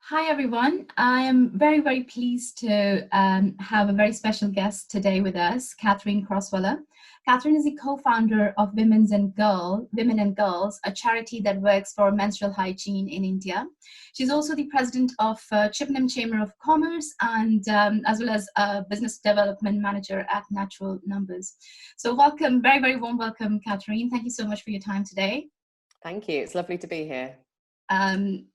Hi, everyone. I am very, very pleased to have a very special guest today with us, Kathryn Crosweller. Kathryn is the co-founder of Women and Girls, a charity that works for menstrual hygiene in India. She's also the president of Chippenham Chamber of Commerce and as well as a business development manager at Natural Numbers. So welcome, very, very warm welcome, Kathryn. Thank you so much for your time today. Thank you. It's lovely to be here.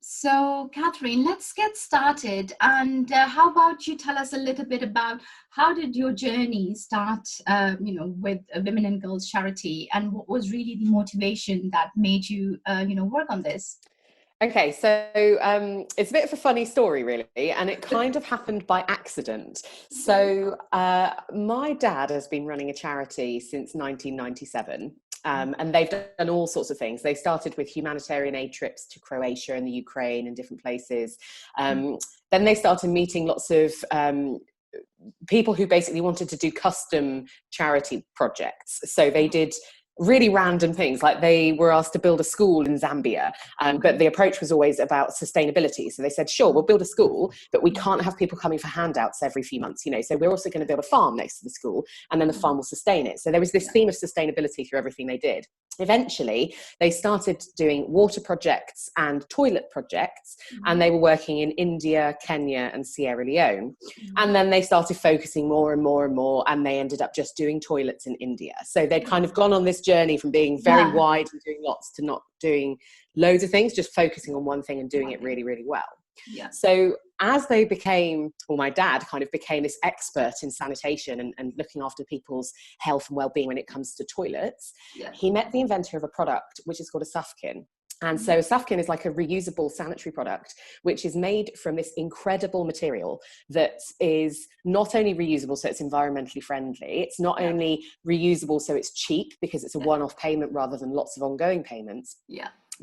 So Kathryn, let's get started. And how about you tell us a little bit about how did your journey start, with a Women and Girls charity, and what was really the motivation that made you, work on this? Okay, so it's a bit of a funny story, really, and it kind of happened by accident. So my dad has been running a charity since 1997. And they've done all sorts of things. They started with humanitarian aid trips to Croatia and the Ukraine and different places. Then they started meeting lots of people who basically wanted to do custom charity projects. So they did really random things, like they were asked to build a school in Zambia, but the approach was always about sustainability. So they said, sure, we'll build a school, but we can't have people coming for handouts every few months, so we're also going to build a farm next to the school, and then the farm will sustain it. So there was this theme of sustainability through everything they did. Eventually, they started doing water projects and toilet projects, and they were working in India, Kenya, and Sierra Leone. And then they started focusing more and more and more, and they ended up just doing toilets in India. So they'd kind of gone on this journey from being very wide and doing lots to not doing loads of things, just focusing on one thing and doing it really, really well. Yeah. So as they became, or my dad kind of became this expert in sanitation and looking after people's health and well-being when it comes to toilets, he met the inventor of a product which is called a sufkin. And so sufkin is like a reusable sanitary product, which is made from this incredible material that is not only reusable, so it's environmentally friendly. It's not only reusable, so it's cheap because it's a one-off payment rather than lots of ongoing payments.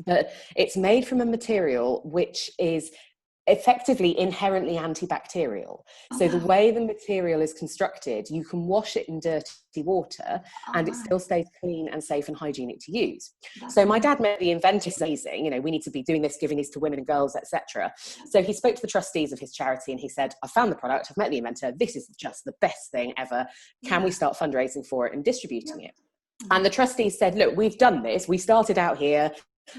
But it's made from a material which is effectively inherently antibacterial. So the way the material is constructed, you can wash it in dirty water and it still stays clean and safe and hygienic to use. So my dad met the inventor, amazing, we need to be doing this, giving this to women and girls, etc. So he spoke to the trustees of his charity and he said, I found the product, I've met the inventor, this is just the best thing ever. Can we start fundraising for it and distributing it? And the trustees said, look, we've done this. We started out here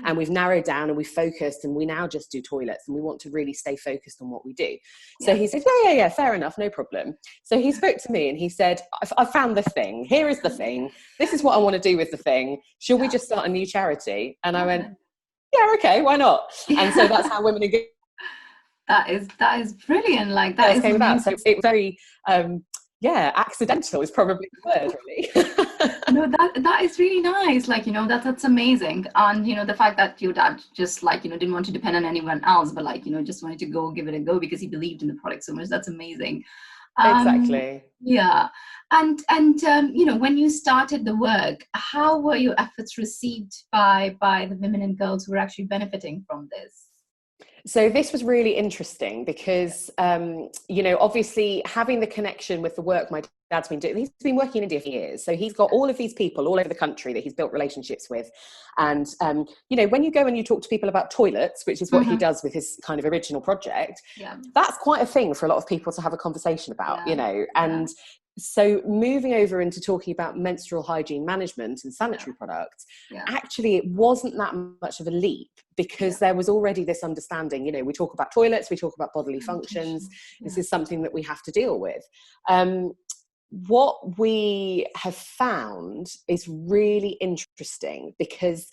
and we've narrowed down and we've focused and we now just do toilets and we want to really stay focused on what we do. So he said, yeah, fair enough, no problem. So he spoke to me and he said, I found the thing. Here is the thing. This is what I want to do with the thing. Shall we just start a new charity? And I went, yeah, okay, why not? And so that's how Women and Girls. That is brilliant. Like that came about. So it's very accidental is probably the word, really. No, that is really nice. That's amazing. And the fact that your dad just didn't want to depend on anyone else, but just wanted to give it a go because he believed in the product so much. That's amazing. Exactly. Yeah. And when you started the work, how were your efforts received by the women and girls who were actually benefiting from this? So this was really interesting because, obviously having the connection with the work my dad's been doing, he's been working in India for years. So he's got all of these people all over the country that he's built relationships with. And, when you go and you talk to people about toilets, which is what he does with his kind of original project, that's quite a thing for a lot of people to have a conversation about, and so moving over into talking about menstrual hygiene management and sanitary products, actually it wasn't that much of a leap because there was already this understanding, we talk about toilets, we talk about bodily functions. This is something that we have to deal with. What we have found is really interesting because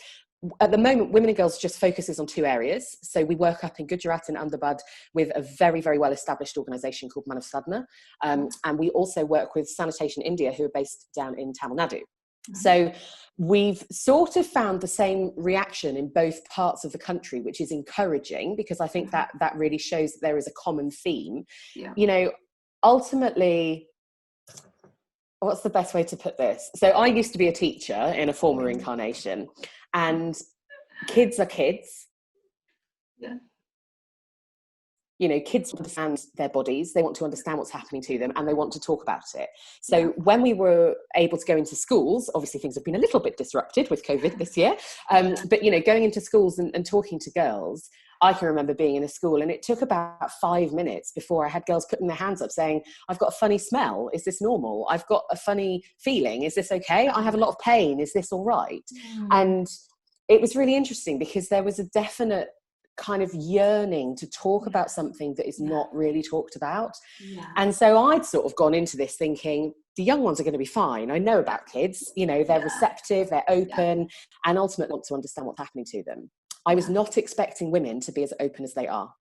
at the moment, Women and Girls just focuses on two areas. So we work up in Gujarat and Ahmedabad with a very, very well-established organisation called Manav Sadhana. And we also work with Sanitation India, who are based down in Tamil Nadu. So we've sort of found the same reaction in both parts of the country, which is encouraging because I think that really shows that there is a common theme. Ultimately, what's the best way to put this? So I used to be a teacher in a former incarnation, and kids are kids. Kids understand their bodies, they want to understand what's happening to them, and they want to talk about it. So when we were able to go into schools, obviously things have been a little bit disrupted with COVID this year, but going into schools and talking to girls, I can remember being in a school and it took about 5 minutes before I had girls putting their hands up saying, I've got a funny smell. Is this normal? I've got a funny feeling. Is this okay? I have a lot of pain. Is this all right? And it was really interesting because there was a definite kind of yearning to talk about something that is not really talked about. And so I'd sort of gone into this thinking, the young ones are going to be fine. I know about kids, you know, they're receptive, they're open, and ultimately want to understand what's happening to them. I was not expecting women to be as open as they are.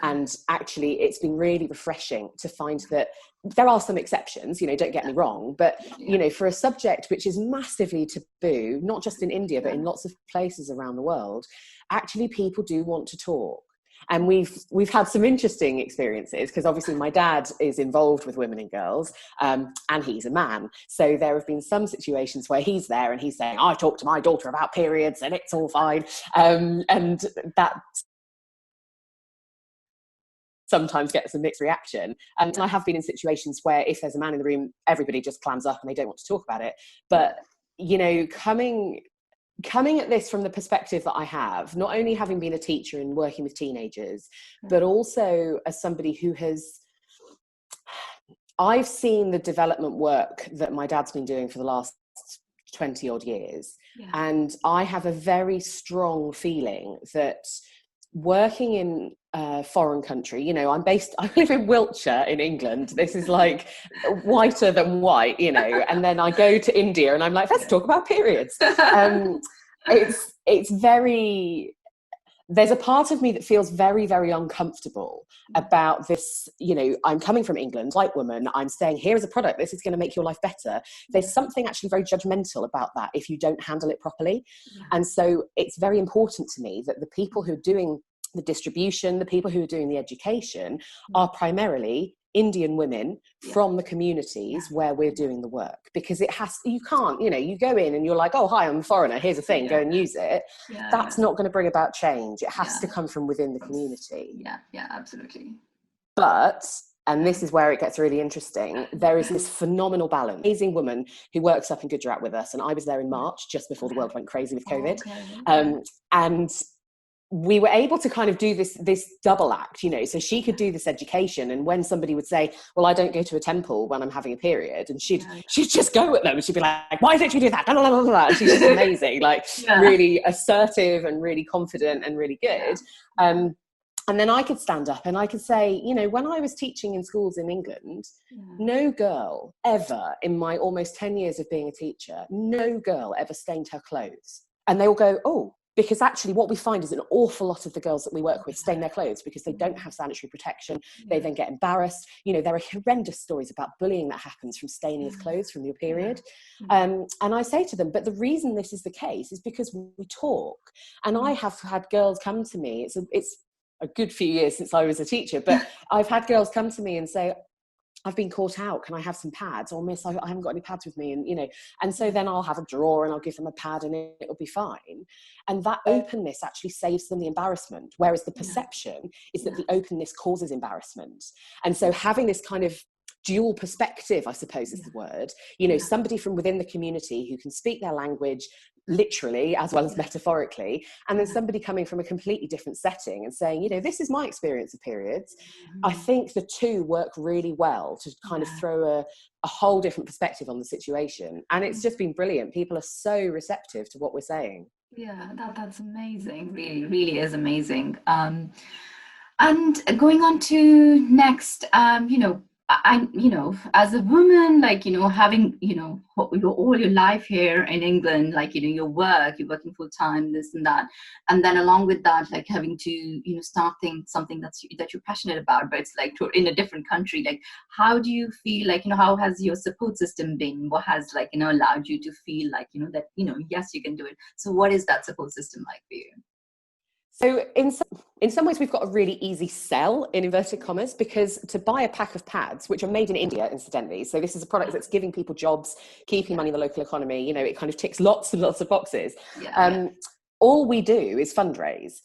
And actually, it's been really refreshing to find that there are some exceptions, you know, don't get me wrong, but, you know, for a subject which is massively taboo, not just in India, but in lots of places around the world, actually people do want to talk. And we've had some interesting experiences because obviously my dad is involved with women and girls, and he's a man. So there have been some situations where he's there and he's saying, I talked to my daughter about periods and it's all fine. And that sometimes gets a mixed reaction. And I have been in situations where if there's a man in the room, everybody just clams up and they don't want to talk about it. But, you know, coming at this from the perspective that I have, not only having been a teacher and working with teenagers, but also as somebody who I've seen the development work that my dad's been doing for the last 20 odd years. And I have a very strong feeling that working in a foreign country, you know, I live in Wiltshire in England. This is like whiter than white, you know, and then I go to India and I'm like, let's talk about periods. It's very, there's a part of me that feels very, very uncomfortable about this. You know, I'm coming from England, white woman, I'm saying, here is a product, this is going to make your life better. There's something actually very judgmental about that if you don't handle it properly. And so it's very important to me that the people who are doing the distribution, the people who are doing the education are primarily Indian women from the communities where we're doing the work, because you can't, you know, you go in and you're like, oh, hi, I'm a foreigner, here's a thing, go and use it. That's not going to bring about change. It has to come from within the community. Absolutely. But, and this is where it gets really interesting, there is this phenomenal balance. Amazing woman who works up in Gujarat with us, and I was there in March, just before the world went crazy with COVID. And we were able to kind of do this double act, you know, so she could do this education, and when somebody would say, well, I don't go to a temple when I'm having a period, and she'd just go at them and she'd be like, why don't you do that? Blah, blah, blah, blah. And she's just amazing, like really assertive and really confident and really good. And then I could stand up and I could say, you know, when I was teaching in schools in England, no girl ever in my almost 10 years of being a teacher, no girl ever stained her clothes. And they all go, oh, because actually what we find is an awful lot of the girls that we work with stain their clothes because they don't have sanitary protection. They then get embarrassed. You know, there are horrendous stories about bullying that happens from staining of clothes from your period. And I say to them, but the reason this is the case is because we talk. And I have had girls come to me, it's a good few years since I was a teacher, but I've had girls come to me and say, I've been caught out, can I have some pads? Or miss, I haven't got any pads with me. And, you know, and so then I'll have a drawer and I'll give them a pad and it'll be fine. And that openness actually saves them the embarrassment. Whereas the perception is that the openness causes embarrassment. And so having this kind of dual perspective, I suppose is the word, you know, somebody from within the community who can speak their language literally as well as metaphorically, and then somebody coming from a completely different setting and saying, you know, this is my experience of periods. I think the two work really well to kind of throw a whole different perspective on the situation, and it's just been brilliant. People are so receptive to what we're saying. That's amazing. Really is amazing. And going on to next, you know, you know, as a woman, like, you know, having, you know, all your life here in England, like, you know, you're working full time, this and that. And then along with that, like having to, you know, start something that you're passionate about, but it's like in a different country. Like, how do you feel, like, you know, how has your support system been? What has, like, you know, allowed you to feel like, you know, that, you know, yes, you can do it. So what is that support system like for you? So in some ways, we've got a really easy sell, in inverted commas, because to buy a pack of pads, which are made in India, incidentally, so this is a product that's giving people jobs, keeping money in the local economy, you know, it kind of ticks lots and lots of boxes. All we do is fundraise.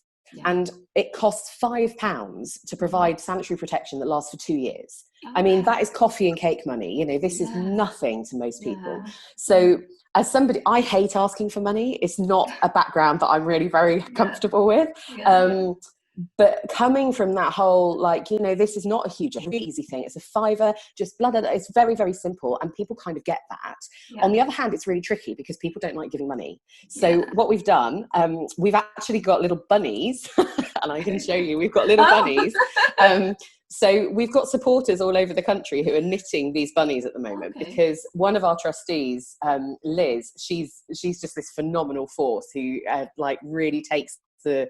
And it costs £5 to provide sanitary protection that lasts for 2 years. I mean, that is coffee and cake money. You know, this is nothing to most people. So as somebody, I hate asking for money. It's not a background that I'm really very comfortable with. But coming from that whole, like, you know, this is not a huge, a really easy thing. It's a fiver, just blood. It's very, very simple. And people kind of get that. Yeah. On the other hand, it's really tricky because people don't like giving money. So what we've done, we've actually got little bunnies and I can show you, we've got little bunnies. So we've got supporters all over the country who are knitting these bunnies at the moment because one of our trustees, Liz, she's just this phenomenal force who like really takes the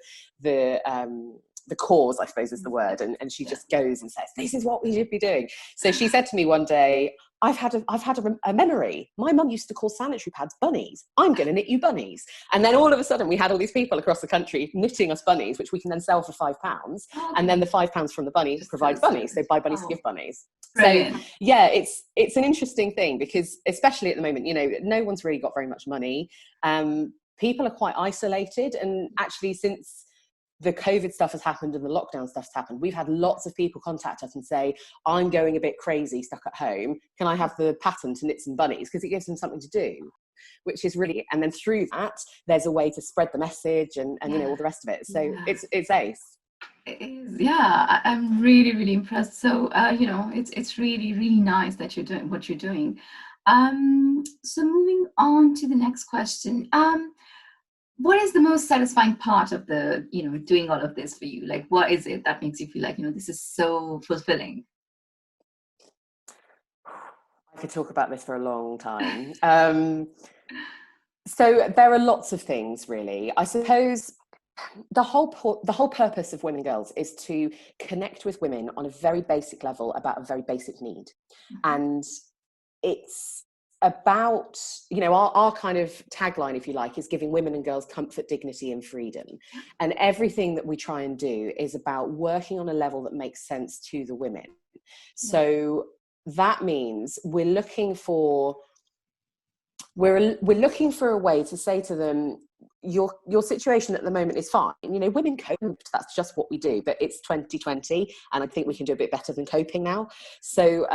cause, I suppose is the word, and she just goes and says, this is what we should be doing. So she said to me one day, I've had a memory. My mum used to call sanitary pads bunnies. I'm going to knit you bunnies. And then all of a sudden we had all these people across the country knitting us bunnies, which we can then sell for £5. And then the £5 from the bunnies provides bunnies. So buy bunnies to give bunnies. Brilliant. So yeah, it's an interesting thing because especially at the moment, you know, no one's really got very much money. People are quite isolated, and actually since the COVID stuff has happened and the lockdown stuff's happened, we've had lots of people contact us and say, I'm going a bit crazy stuck at home. Can I have the pattern to knit some bunnies? Because it gives them something to do, which is really, and then through that, there's a way to spread the message and you know, all the rest of it. So it's ace. It is, yeah, I'm really, really impressed. So, you know, it's really, really nice that you're doing what you're doing. So moving on to the next question. What is the most satisfying part of the, you know, doing all of this for you? Like, what is it that makes you feel like, you know, this is so fulfilling? I could talk about this for a long time. So there are lots of things, really. I suppose the whole purpose of Women and Girls is to connect with women on a very basic level about a very basic need. And it's about, you know, our kind of tagline, if you like, is giving women and girls comfort, dignity and freedom. And everything that we try and do is about working on a level that makes sense to the women. So that means we're looking for a way to say to them, your situation at the moment is fine. You know, women coped, that's just what we do, but it's 2020 and I think we can do a bit better than coping now. So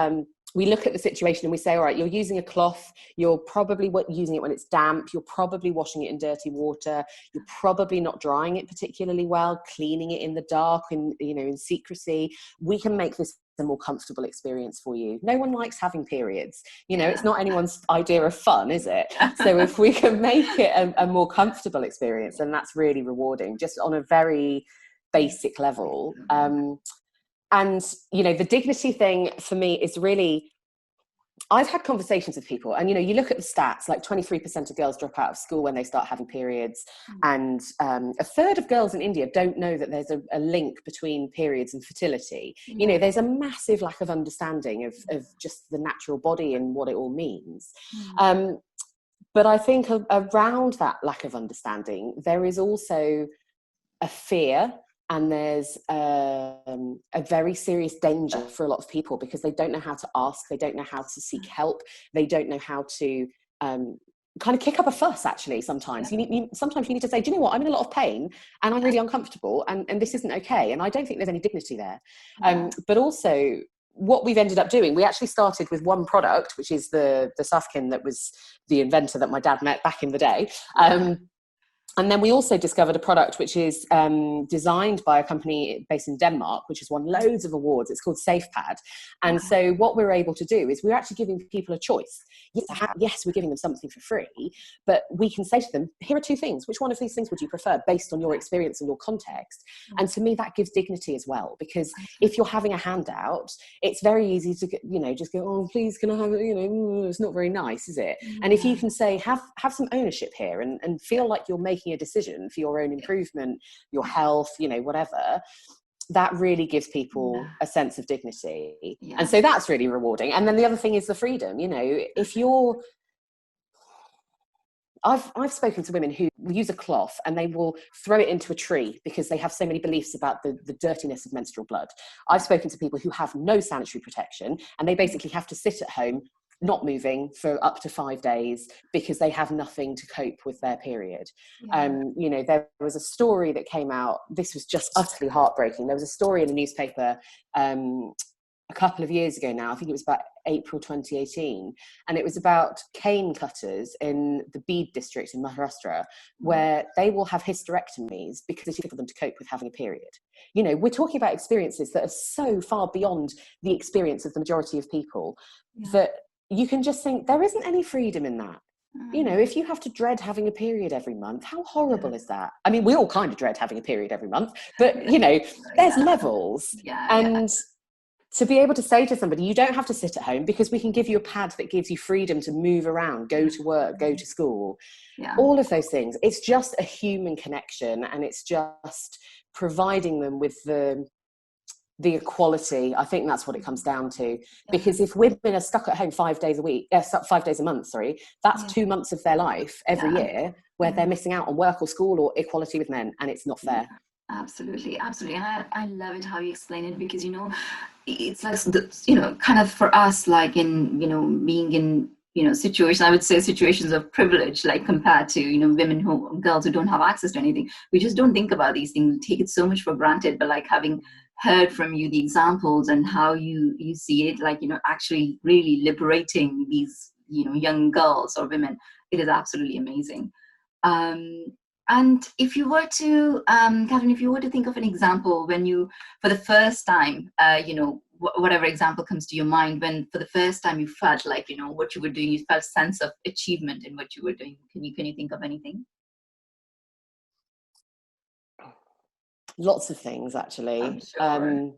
we look at the situation and we say, all right, you're using a cloth, you're probably using it when it's damp, you're probably washing it in dirty water, you're probably not drying it particularly well, cleaning it in the dark and, you know, in secrecy. We can make this a more comfortable experience for you. No one likes having periods. You know, it's not anyone's idea of fun, is it? So if we can make it a more comfortable experience, then that's really rewarding, just on a very basic level. And, you know, the dignity thing for me is really, I've had conversations with people and, you know, you look at the stats, like 23% of girls drop out of school when they start having periods. And a third of girls in India don't know that there's a link between periods and fertility. You know, there's a massive lack of understanding of just the natural body and what it all means. But I think around that lack of understanding, there is also a fear. And there's a very serious danger for a lot of people because they don't know how to ask, they don't know how to seek help, they don't know how to kind of kick up a fuss, actually, sometimes. Sometimes you need to say, do you know what, I'm in a lot of pain and I'm really uncomfortable and this isn't okay. And I don't think there's any dignity there. But also, what we've ended up doing, we actually started with one product, which is the Sufkin that was the inventor that my dad met back in the day. And then we also discovered a product which is designed by a company based in Denmark, which has won loads of awards. It's called SafePad. And so what we're able to do is we're actually giving people a choice. Yes, we're giving them something for free, but we can say to them, here are two things. Which one of these things would you prefer based on your experience and your context? And to me, that gives dignity as well, because if you're having a handout, it's very easy to, you know, just go, oh, please, can I have it? You know, it's not very nice, is it? And if you can say, have some ownership here and feel like you're making a decision for your own improvement, your health, you know, whatever, that really gives people a sense of dignity. And so that's really rewarding. And then the other thing is the freedom. You know, if you're, I've spoken to women who use a cloth and they will throw it into a tree because they have so many beliefs about the dirtiness of menstrual blood. I've spoken to people who have no sanitary protection and they basically have to sit at home not moving for up to 5 days because they have nothing to cope with their period. You know, there was a story that came out, this was just utterly heartbreaking. There was a story in the newspaper a couple of years ago now. I think it was about April 2018, and it was about cane cutters in the Beed district in Maharashtra, where they will have hysterectomies because it's difficult for them to cope with having a period. You know, we're talking about experiences that are so far beyond the experience of the majority of people that you can just think there isn't any freedom in that. You know, if you have to dread having a period every month, how horrible is that? I mean, we all kind of dread having a period every month, but, you know, there's levels. And to be able to say to somebody, you don't have to sit at home, because we can give you a pad that gives you freedom to move around, go to work, go to school, all of those things. It's just a human connection, and it's just providing them with the equality. I think that's what it comes down to, because if women are stuck at home 5 days a month, that's 2 months of their life every year where they're missing out on work or school or equality with men, and it's not fair. Absolutely. And I love it how you explain it, because, you know, it's like, you know, kind of for us, like in, you know, being in, you know, situations, I would say situations of privilege, like compared to, you know, girls who don't have access to anything, we just don't think about these things, take it so much for granted. But like, having heard from you the examples and how you see it, like, you know, actually really liberating these, you know, young girls or women, it is absolutely amazing. And if you were to, Kathryn, if you were to think of an example when you, for the first time, you know, whatever example comes to your mind, when for the first time you felt like, you know, what you were doing, you felt sense of achievement in what you were doing. Can you think of anything? Lots of things, actually. I'm sure.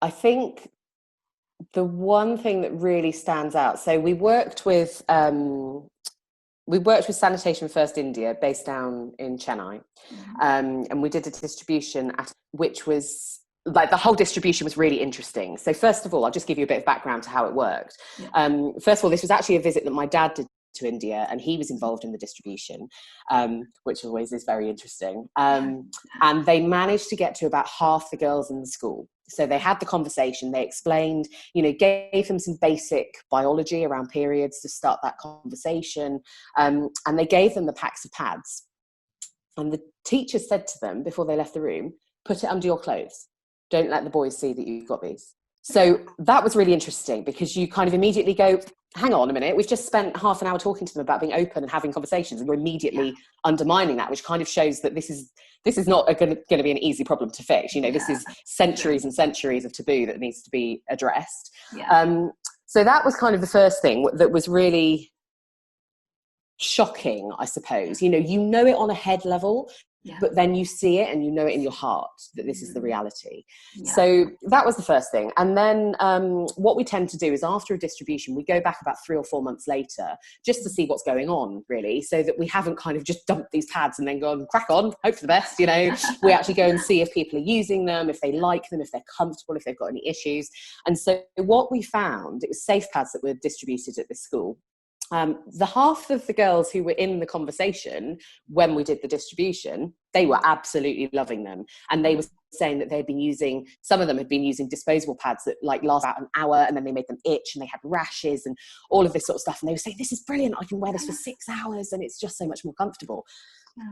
I think the one thing that really stands out, so we worked with Sanitation First India, based down in Chennai, and we did a distribution which was like, the whole distribution was really interesting. So first of all, I'll just give you a bit of background to how it worked. First of all, this was actually a visit that my dad did to India, and he was involved in the distribution, which always is very interesting. And they managed to get to about half the girls in the school. So they had the conversation, they explained, you know, gave them some basic biology around periods to start that conversation, and they gave them the packs of pads. And the teacher said to them before they left the room, put it under your clothes. Don't let the boys see that you've got these. So that was really interesting, because you kind of immediately go, hang on a minute, we've just spent half an hour talking to them about being open and having conversations, and we're immediately undermining that, which kind of shows that this is not going to be an easy problem to fix. You know, this is centuries and centuries of taboo that needs to be addressed. So that was kind of the first thing that was really shocking, I suppose. You know it on a head level, but then you see it and you know it in your heart that this is the reality. So that was the first thing. And then what we tend to do is, after a distribution, we go back about 3 or 4 months later just to see what's going on, really, so that we haven't kind of just dumped these pads and then gone, crack on, hope for the best. You know, we actually go and see if people are using them, if they like them, if they're comfortable, if they've got any issues. And so what we found, it was safe pads that were distributed at this school. The half of the girls who were in the conversation when we did the distribution, they were absolutely loving them. And they were saying that some of them had been using disposable pads that like last about an hour, and then they made them itch and they had rashes and all of this sort of stuff. And they were saying, this is brilliant, I can wear this for 6 hours and it's just so much more comfortable.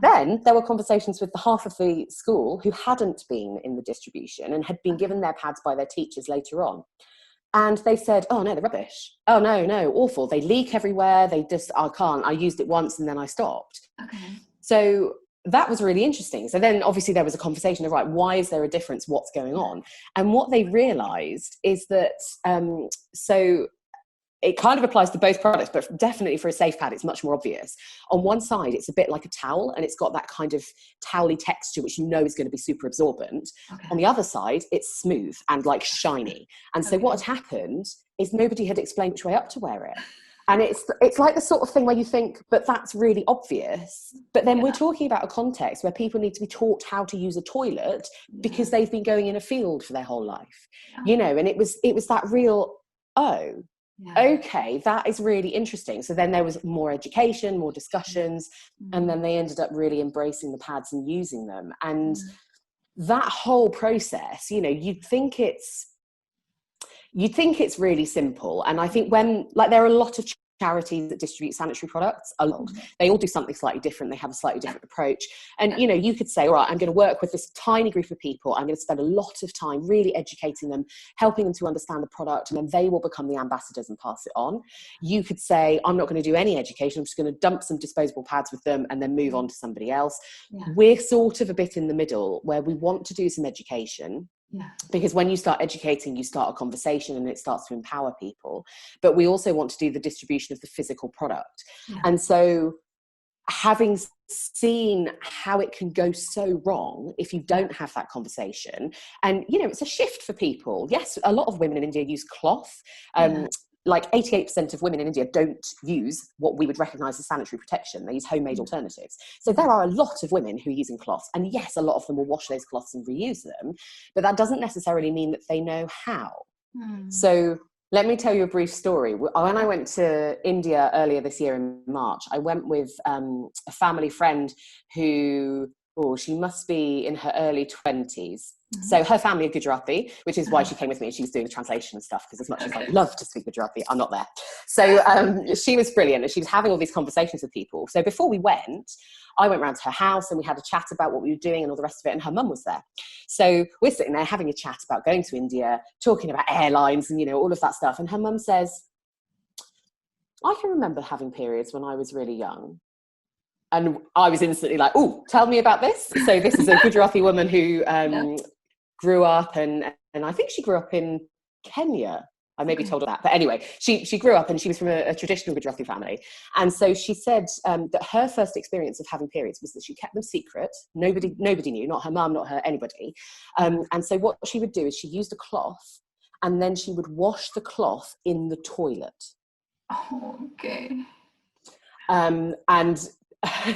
Then there were conversations with the half of the school who hadn't been in the distribution and had been given their pads by their teachers later on. And they said, oh no, they're rubbish. Oh no, awful. They leak everywhere. I used it once and then I stopped. So that was really interesting. So then obviously there was a conversation of, right, why is there a difference? What's going on? And what they realized is that, so it kind of applies to both products, but definitely for a safe pad, it's much more obvious. On one side, it's a bit like a towel, and it's got that kind of towely texture, which you know is going to be super absorbent. On the other side, it's smooth and like shiny. And so what had happened is nobody had explained which way up to wear it. And it's like the sort of thing where you think, but that's really obvious. But then we're talking about a context where people need to be taught how to use a toilet because they've been going in a field for their whole life, you know, and it was that real, okay, that is really interesting. So then there was more education, more discussions, and then they ended up really embracing the pads and using them. And that whole process, you know, you'd think it's really simple. And I think when, like, there are a lot of charities that distribute sanitary products, a lot. They all do something slightly different. They have a slightly different approach. And, you know, you could say, all right, I'm going to work with this tiny group of people. I'm going to spend a lot of time really educating them, helping them to understand the product, and then they will become the ambassadors and pass it on. You could say, I'm not going to do any education. I'm just going to dump some disposable pads with them and then move on to somebody else. Yeah. We're sort of a bit in the middle where we want to do some education. Yeah. Because when you start educating, you start a conversation and it starts to empower people. But we also want to do the distribution of the physical product. Yeah. And so having seen how it can go so wrong if you don't have that conversation, and, you know, it's a shift for people. Yes, a lot of women in India use cloth. Like 88% of women in India don't use what we would recognise as sanitary protection. They use homemade alternatives. So there are a lot of women who are using cloths. And yes, a lot of them will wash those cloths and reuse them. But that doesn't necessarily mean that they know how. So let me tell you a brief story. When I went to India earlier this year in March, I went with a family friend who, she must be in her early 20s. So her family are Gujarati, which is why she came with me. She was doing the translation and stuff, because as much as I love to speak Gujarati, I'm not there. So she was brilliant, and she was having all these conversations with people. So before we went, I went round to her house and we had a chat about what we were doing and all the rest of it, and her mum was there. So we're sitting there having a chat about going to India, talking about airlines and, you know, all of that stuff. And her mum says, I can remember having periods when I was really young. And I was instantly like, tell me about this. So this is a Gujarati woman who grew up, and I think she grew up in Kenya. I may be told that. But anyway, she grew up and she was from a traditional Gujarati family. And so she said that her first experience of having periods was that she kept them secret. Nobody knew, not her mum, not her, anybody. And so what she would do is she used a cloth, and then she would wash the cloth in the toilet. Oh, okay. And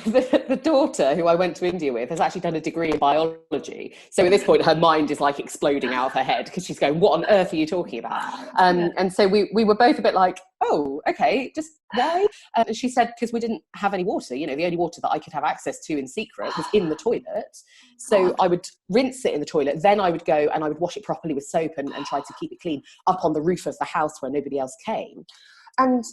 the daughter who I went to India with has actually done a degree in biology. So at this point, her mind is like exploding out of her head, because she's going, what on earth are you talking about? And so we were both a bit like, oh, okay, just why? And she said, because we didn't have any water. You know, the only water that I could have access to in secret was in the toilet. So I would rinse it in the toilet. Then I would go and I would wash it properly with soap and try to keep it clean up on the roof of the house where nobody else came. And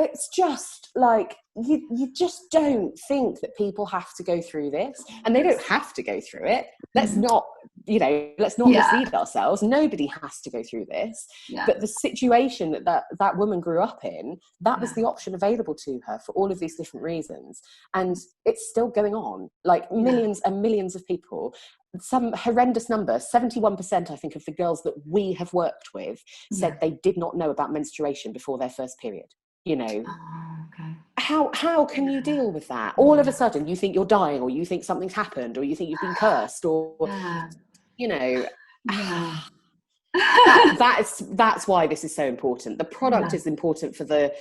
it's just like, you just don't think that people have to go through this, and they don't have to go through it. Let's not mislead ourselves. Nobody has to go through this. But the situation that woman grew up in, that was the option available to her for all of these different reasons. And it's still going on. Like millions and millions of people, some horrendous number, 71%, I think, of the girls that we have worked with said they did not know about menstruation before their first period. You know, how can you deal with that? All of a sudden you think you're dying, or you think something's happened, or you think you've been cursed, or you know, that's why this is so important. The product is important for the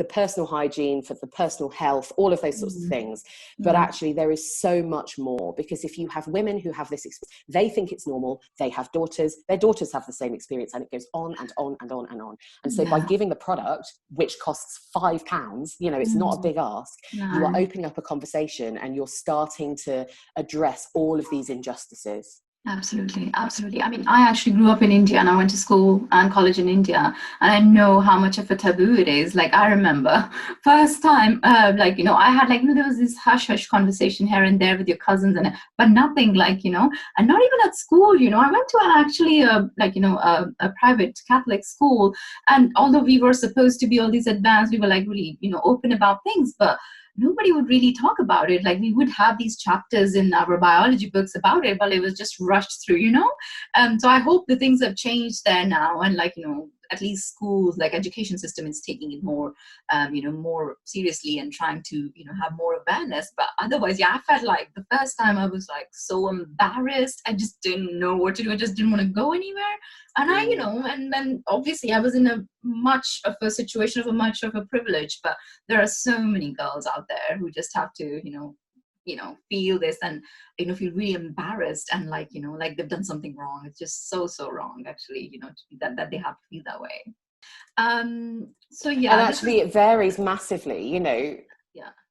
personal hygiene, for the personal health, all of those sorts of things. But actually there is so much more, because if you have women who have this experience, they think it's normal, they have daughters, their daughters have the same experience, and it goes on and on and on and on. And so by giving the product, which costs £5, you know, it's not a big ask, you are opening up a conversation, and you're starting to address all of these injustices. Absolutely. I mean, I actually grew up in India, and I went to school and college in India, and I know how much of a taboo it is. Like, I remember first time, I had there was this hush conversation here and there with your cousins, but nothing like, and not even at school. I went to a private Catholic school, and although we were supposed to be all these advanced, we were like really, open about things, but nobody would really talk about it. Like, we would have these chapters in our biology books about it, but it was just rushed through, So I hope the things have changed there now, and at least schools, like education system, is taking it more, more seriously and trying to, have more awareness. But otherwise, I felt like the first time I was like so embarrassed. I just didn't know what to do. I just didn't want to go anywhere. And and then obviously I was in a much of a privilege, but there are so many girls out there who just have to, feel this and, feel really embarrassed and like they've done something wrong. It's just so wrong, actually, that they have to feel that way. And actually it varies massively,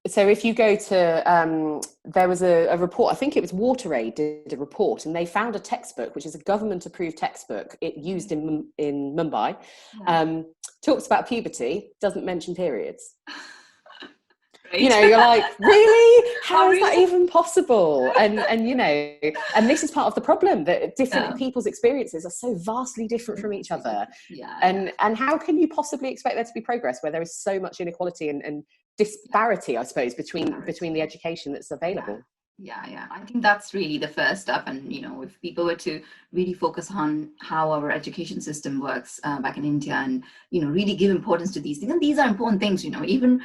So if you go to, there was a report, I think it was WaterAid did a report, and they found a textbook, which is a government approved textbook, it used in Mumbai, talks about puberty, doesn't mention periods. Right. You know, you're like, really? How is that really? even possible? And you know, and this is part of the problem, that different people's experiences are so vastly different from each other. And how can you possibly expect there to be progress where there is so much inequality and disparity, I suppose, between the education that's available? Yeah, I think that's really the first step. And you know, if people were to really focus on how our education system works back in India, and you know, really give importance to these things, and these are important things. You know, even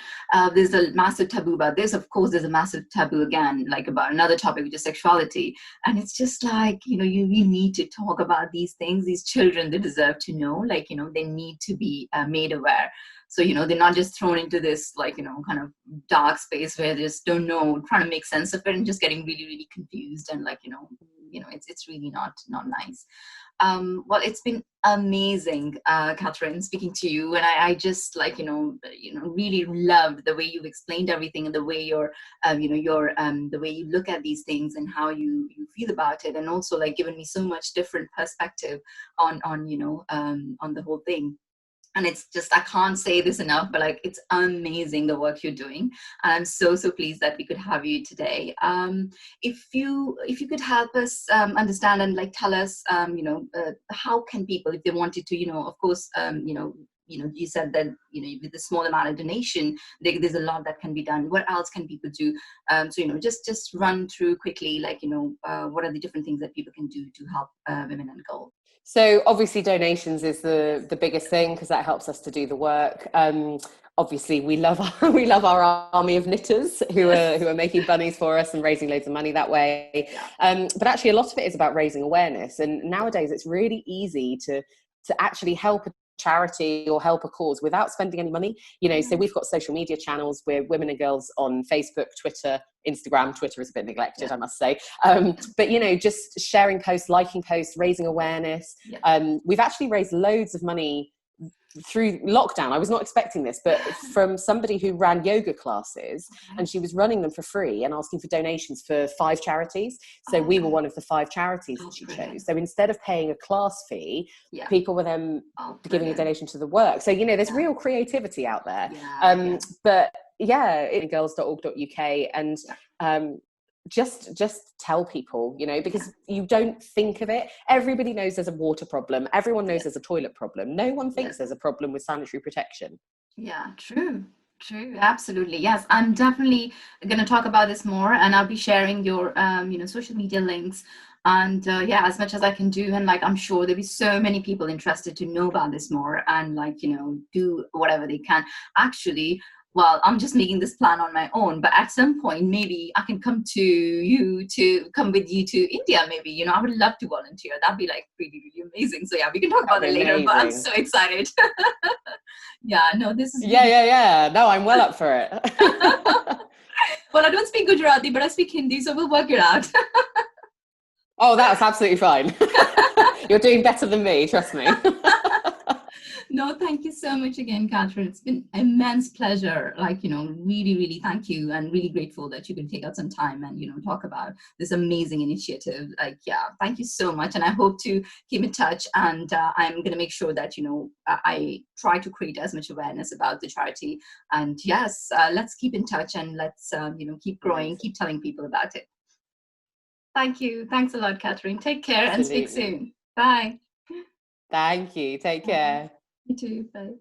there's a massive taboo about this. Of course, there's a massive taboo again, like about another topic, which is sexuality. And it's just like, you know, you really need to talk about these things. These children, they deserve to know. Like, you know, they need to be made aware. So, you know, they're not just thrown into this, like, you know, kind of dark space where they just don't know, trying to make sense of it and just getting really, really confused. And like, you know, it's really not nice. Well, it's been amazing, Kathryn, speaking to you. And I just like, you know, really loved the way you've explained everything, and the way you're, the way you look at these things and how you feel about it. And also like given me so much different perspective on the whole thing. And it's just, I can't say this enough, but like, it's amazing the work you're doing. And I'm so pleased that we could have you today. If you could help us understand and like tell us, how can people, if they wanted to, you know, of course, you said that, you know, with a small amount of donation, there's a lot that can be done. What else can people do? So, you know, just run through quickly, like, you know, what are the different things that people can do to help women and girls? So obviously donations is the biggest thing, because that helps us to do the work. Obviously we love our army of knitters who are making bunnies for us and raising loads of money that way. But actually a lot of it is about raising awareness. And nowadays it's really easy to actually help a charity or help a cause without spending any money, you know. So we've got social media channels. We're Women and Girls on Facebook, Twitter, Instagram. Twitter is a bit neglected, I must say, but you know, just sharing posts, liking posts, raising awareness. We've actually raised loads of money through lockdown. I was not expecting this, but from somebody who ran yoga classes, and she was running them for free and asking for donations for 5 charities. So we were one of the 5 charities that she chose. So instead of paying a class fee, people were then giving a donation to the work. So, you know, there's real creativity out there. But yeah, girls.org.uk, and just tell people, you know, because you don't think of it. Everybody knows there's a water problem. Everyone knows there's a toilet problem. No one thinks there's a problem with sanitary protection. Yeah, true, absolutely. Yes, I'm definitely going to talk about this more, and I'll be sharing your social media links, and as much as I can do. And like, I'm sure there'll be so many people interested to know about this more, and like, you know, do whatever they can. Actually, well, I'm just making this plan on my own, but at some point, maybe I can come with you to India. Maybe, you know, I would love to volunteer. That'd be like really, really amazing. So yeah, we can talk about it later, but I'm so excited. This is yeah. No, I'm well up for it. Well, I don't speak Gujarati, but I speak Hindi, so we'll work it out. Oh, that's absolutely fine. You're doing better than me, trust me. No, thank you so much again, Kathryn. It's been immense pleasure. Like, you know, really, really thank you, and really grateful that you can take out some time and, you know, talk about this amazing initiative. Like, thank you so much. And I hope to keep in touch. And I'm going to make sure that, you know, I try to create as much awareness about the charity. And yes, let's keep in touch, and let's, keep growing, keep telling people about it. Thank you. Thanks a lot, Kathryn. Take care. Absolutely. And speak soon. Bye. Thank you. Take care. You too. Bye.